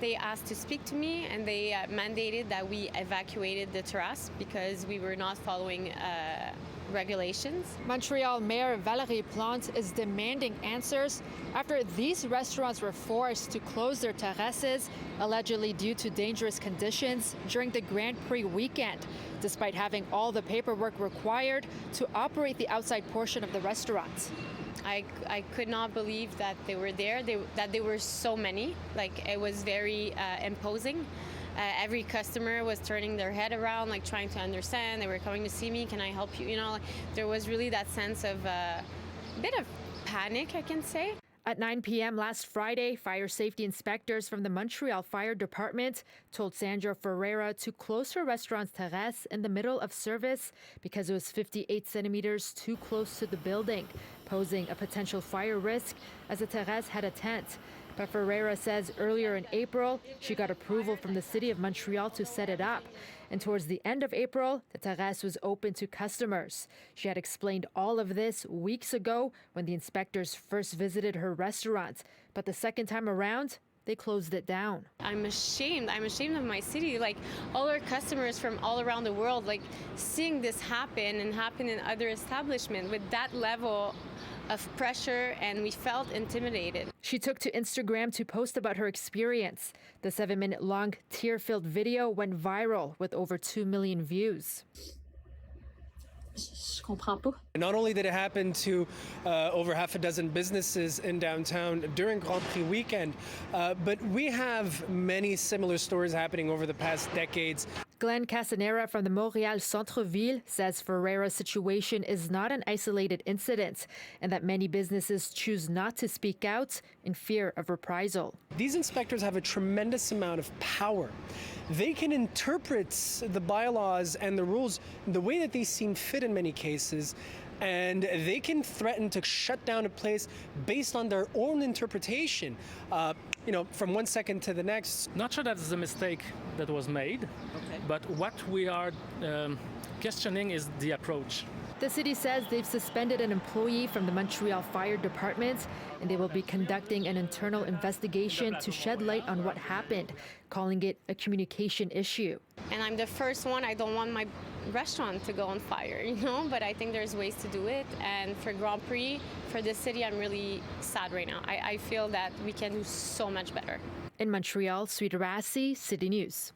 They asked to speak to me, and they mandated that we evacuated the terrace because we were not following regulations. Montreal Mayor Valérie Plante is demanding answers after these restaurants were forced to close their terraces, allegedly due to dangerous conditions during the Grand Prix weekend, despite having all the paperwork required to operate the outside portion of the restaurant. I could not believe that they were there, that there were so many. Like, it was very imposing. Every customer was turning their head around, like trying to understand. They were coming to see me. Can I help you? You know, like, there was really that sense of a bit of panic, I can say. At 9 p.m. last Friday, fire safety inspectors from the Montreal Fire Department told Sandra Ferreira to close her restaurant's terrace in the middle of service because it was 58 centimeters too close to the building, posing a potential fire risk as the terrace had a tent. But Ferreira says earlier in April, she got approval from the city of Montreal to set it up. And towards the end of April, the terrace was open to customers. She had explained all of this weeks ago when the inspectors first visited her restaurant. But the second time around, they closed it down. I'm ashamed. I'm ashamed of my city. Like, all our customers from all around the world, like, seeing this happen and happen in other establishments with that level of pressure, and we felt intimidated. She took to Instagram to post about her experience. The 7-minute-long tear-filled video went viral with over 2 million views. Not only did it happen to over half a dozen businesses in downtown during Grand Prix weekend, but we have many similar stories happening over the past decades. Glenn Casanera from the Montreal Centre-Ville says Ferreira's situation is not an isolated incident and that many businesses choose not to speak out in fear of reprisal. These inspectors have a tremendous amount of power. They can interpret the bylaws and the rules the way that they seem fit in many cases, and they can threaten to shut down a place based on their own interpretation, from 1 second to the next. Not sure that's the mistake that was made, but what we are questioning is the approach. The city says they've suspended an employee from the Montreal Fire Department, and they will be conducting an internal investigation to shed light on what happened, calling it a communication issue. And I'm the first one. I don't want my restaurant to go on fire, but I think there's ways to do it. And for Grand Prix, for the city, I'm really sad right now. I feel that we can do so much better. In Montreal, Swidda Rassy, City News.